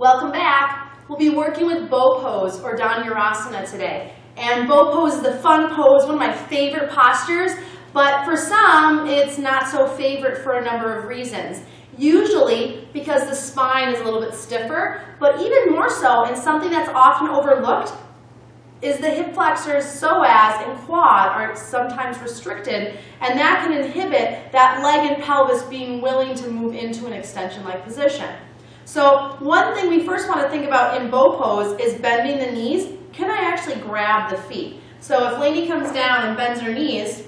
Welcome back. We'll be working with bow pose or Dhanurasana today. And bow pose is the fun pose, one of my favorite postures, but for some it's not so favorite for a number of reasons. Usually because the spine is a little bit stiffer, but even more so, and something that's often overlooked, is the hip flexors, psoas, and quad are sometimes restricted, and that can inhibit that leg and pelvis being willing to move into an extension-like position. So one thing we first want to think about in bow pose is bending the knees. Can I actually grab the feet? So if Lainey comes down and bends her knees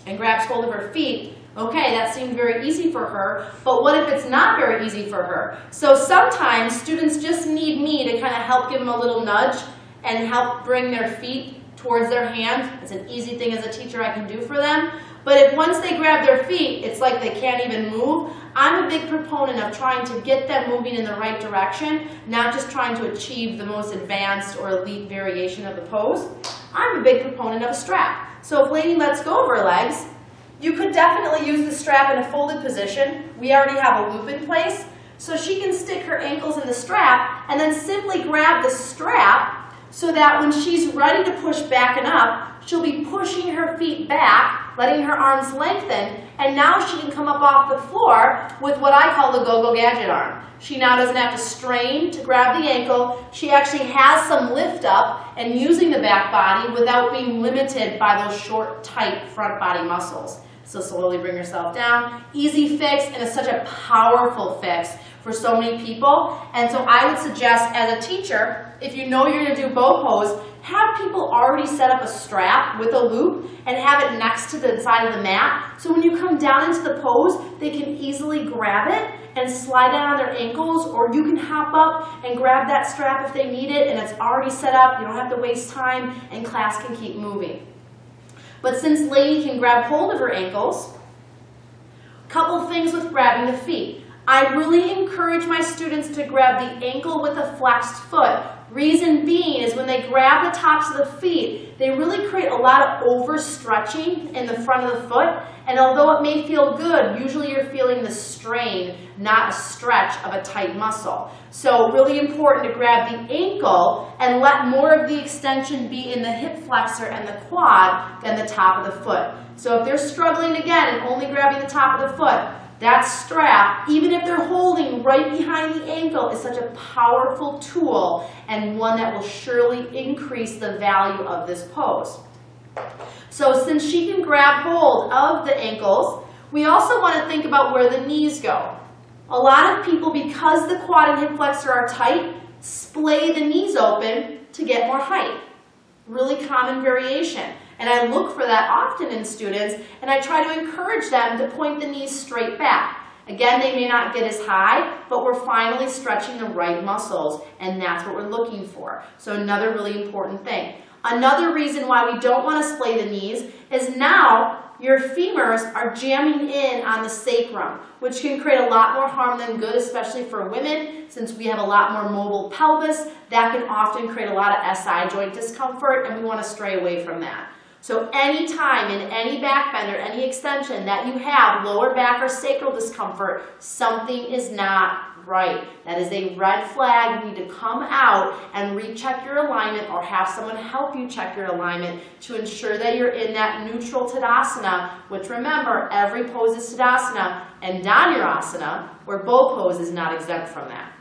and grabs hold of her feet, okay, that seemed very easy for her, but what if it's not very easy for her? So sometimes students just need me to kind of help give them a little nudge and help bring their feet towards their hands. It's an easy thing as a teacher I can do for them. But if once they grab their feet, it's like they can't even move, I'm a big proponent of trying to get them moving in the right direction, not just trying to achieve the most advanced or elite variation of the pose. I'm a big proponent of a strap. So if Lainey lets go of her legs, you could definitely use the strap in a folded position. We already have a loop in place. So she can stick her ankles in the strap and then simply grab the strap so that when she's ready to push back and up, she'll be pushing her feet back, letting her arms lengthen, and now she can come up off the floor with what I call the go-go gadget arm. She now doesn't have to strain to grab the ankle. She actually has some lift up and using the back body without being limited by those short, tight front body muscles. So slowly bring yourself down. Easy fix, and it's such a powerful fix for so many people. And so I would suggest as a teacher, if you know you're going to do bow pose, have people already set up a strap with a loop and have it next to the side of the mat. So when you come down into the pose, they can easily grab it and slide it on their ankles, or you can hop up and grab that strap if they need it, and it's already set up. You don't have to waste time, and class can keep moving. But since Lainey can grab hold of her ankles, a couple things with grabbing the feet. I really encourage my students to grab the ankle with a flexed foot. Reason being is when they grab the tops of the feet, they really create a lot of overstretching in the front of the foot. And although it may feel good, usually you're feeling the strain, not a stretch of a tight muscle. So really important to grab the ankle and let more of the extension be in the hip flexor and the quad than the top of the foot. So if they're struggling again and only grabbing the top of the foot, that strap, even if they're holding right behind the ankle, is such a powerful tool and one that will surely increase the value of this pose. So since she can grab hold of the ankles, we also want to think about where the knees go. A lot of people, because the quad and hip flexor are tight, splay the knees open to get more height. Really common variation. And I look for that often in students, and I try to encourage them to point the knees straight back. Again, they may not get as high, but we're finally stretching the right muscles, and that's what we're looking for. So another really important thing. Another reason why we don't want to splay the knees is now your femurs are jamming in on the sacrum, which can create a lot more harm than good, especially for women, since we have a lot more mobile pelvis. That can often create a lot of SI joint discomfort, and we want to stray away from that. So any time in any back bend or any extension that you have lower back or sacral discomfort, something is not right. That is a red flag. You need to come out and recheck your alignment or have someone help you check your alignment to ensure that you're in that neutral Tadasana, which remember, every pose is Tadasana, and Dhanurasana, where bow pose, is not exempt from that.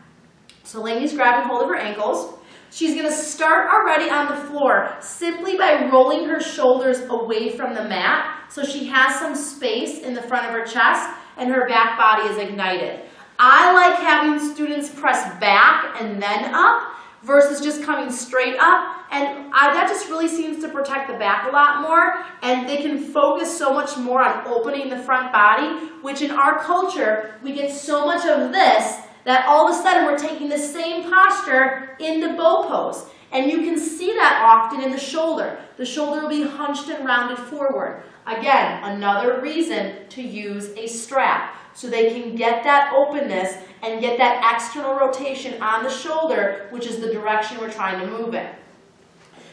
So Lainey's grabbing hold of her ankles. She's going to start already on the floor simply by rolling her shoulders away from the mat so she has some space in the front of her chest and her back body is ignited. I like having students press back and then up versus just coming straight up, and that just really seems to protect the back a lot more, and they can focus so much more on opening the front body, which in our culture, we get so much of this that all of a sudden we're taking the same posture into bow pose. And you can see that often in the shoulder. The shoulder will be hunched and rounded forward. Again, another reason to use a strap, so they can get that openness and get that external rotation on the shoulder, which is the direction we're trying to move in.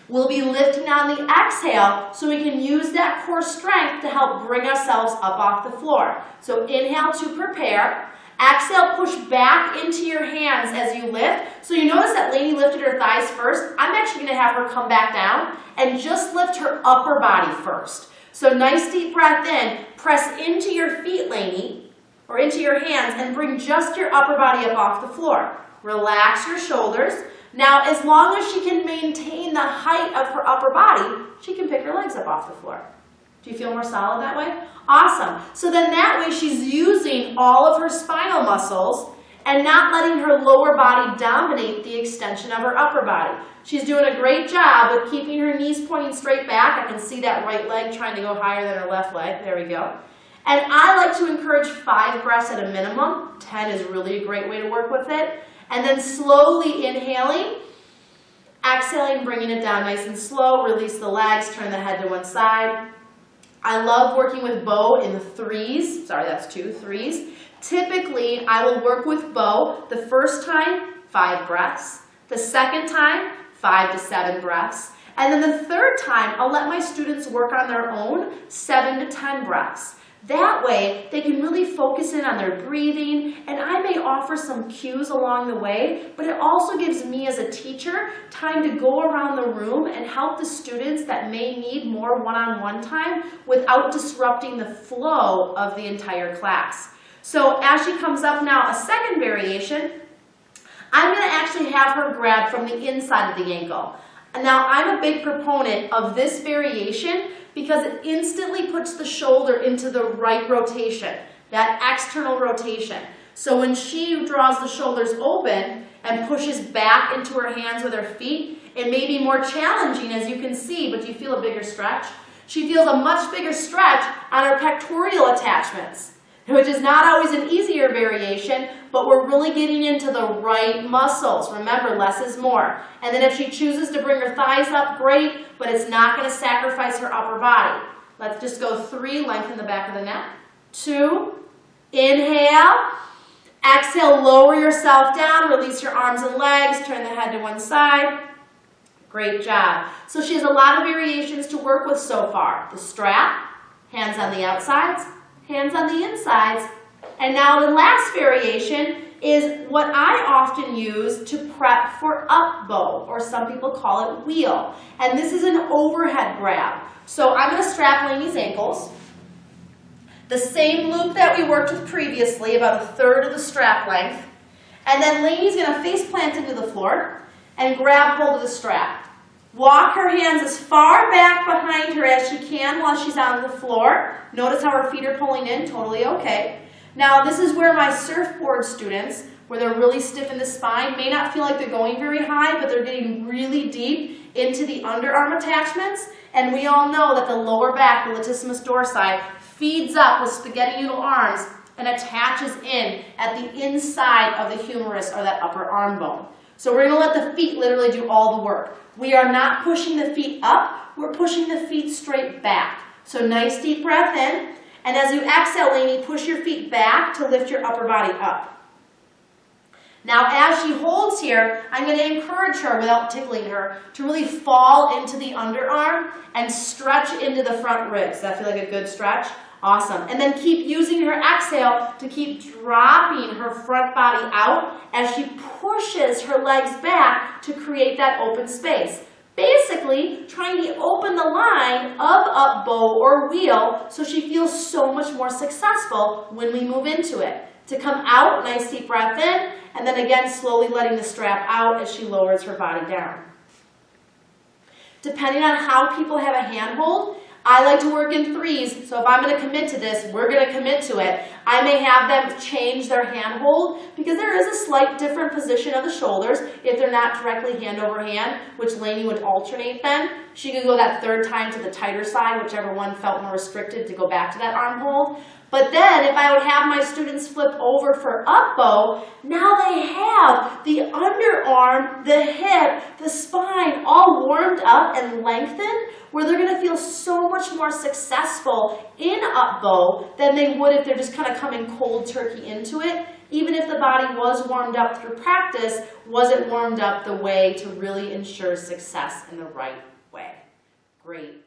We'll be lifting on the exhale so we can use that core strength to help bring ourselves up off the floor. So inhale to prepare. Exhale, push back into your hands as you lift. So you notice that Lainey lifted her thighs first. I'm actually going to have her come back down and just lift her upper body first. So nice deep breath in. Press into your feet, Lainey, or into your hands, and bring just your upper body up off the floor. Relax your shoulders. Now, as long as she can maintain the height of her upper body, she can pick her legs up off the floor. Do you feel more solid that way? Awesome. So then that way she's using all of her spinal muscles and not letting her lower body dominate the extension of her upper body. She's doing a great job with keeping her knees pointing straight back. I can see that right leg trying to go higher than her left leg. There we go. And I like to encourage 5 breaths at a minimum. 10 is really a great way to work with it. And then slowly inhaling, exhaling, bringing it down nice and slow. Release the legs, turn the head to one side. I love working with Bo in the 3s. Sorry, that's 2, 3s. Typically, I will work with Bo the first time, 5 breaths. The second time, 5 to 7 breaths. And then the third time, I'll let my students work on their own, 7 to 10 breaths. That way, they can really focus in on their breathing, and I may offer some cues along the way, but it also gives me as a teacher time to go around the room and help the students that may need more one-on-one time without disrupting the flow of the entire class. So as she comes up now, a second variation, I'm going to actually have her grab from the inside of the ankle. Now, I'm a big proponent of this variation because it instantly puts the shoulder into the right rotation, that external rotation. So when she draws the shoulders open and pushes back into her hands with her feet, it may be more challenging, as you can see, but do you feel a bigger stretch? She feels a much bigger stretch on her pectoral attachments, which is not always an easier variation, but we're really getting into the right muscles. Remember, less is more. And then if she chooses to bring her thighs up, great, but it's not going to sacrifice her upper body. Let's just go 3, lengthen the back of the neck. 2, inhale. Exhale, lower yourself down, release your arms and legs, turn the head to one side. Great job. So she has a lot of variations to work with so far. The strap, hands on the outsides, hands on the insides. And now the last variation is what I often use to prep for up bow, or some people call it wheel. And this is an overhead grab. So I'm going to strap Lainey's ankles. The same loop that we worked with previously, about 1/3 of the strap length. And then Lainey's going to face plant into the floor and grab hold of the strap. Walk her hands as far back behind her as she can while she's on the floor. Notice how her feet are pulling in, totally okay. Now this is where my surfboard students, where they're really stiff in the spine, may not feel like they're going very high, but they're getting really deep into the underarm attachments. And we all know that the lower back, the latissimus dorsi, feeds up with spaghetti noodle arms and attaches in at the inside of the humerus, or that upper arm bone. So we're going to let the feet literally do all the work. We are not pushing the feet up, we're pushing the feet straight back. So nice deep breath in, and as you exhale, Lainey, push your feet back to lift your upper body up. Now as she holds here, I'm going to encourage her, without tickling her, to really fall into the underarm and stretch into the front ribs. Does that feel like a good stretch? Awesome. And then keep using her exhale to keep dropping her front body out as she pushes her legs back to create that open space. Basically, trying to open the line of up bow or wheel so she feels so much more successful when we move into it. To come out, nice deep breath in, and then again slowly letting the strap out as she lowers her body down. Depending on how people have a handhold, I like to work in 3s, so if I'm going to commit to this, we're going to commit to it. I may have them change their handhold because there is a slight different position of the shoulders if they're not directly hand over hand, which Lainey would alternate then. She could go that 3rd time to the tighter side, whichever one felt more restricted, to go back to that arm hold. But then if I would have my students flip over for up bow, now they have the underarm, the hip, the spine all warmed up and lengthened, where they're going to feel so much more successful in up bow than they would if they're just kind of coming cold turkey into it. Even if the body was warmed up through practice, was it warmed up the way to really ensure success in the right way? Great.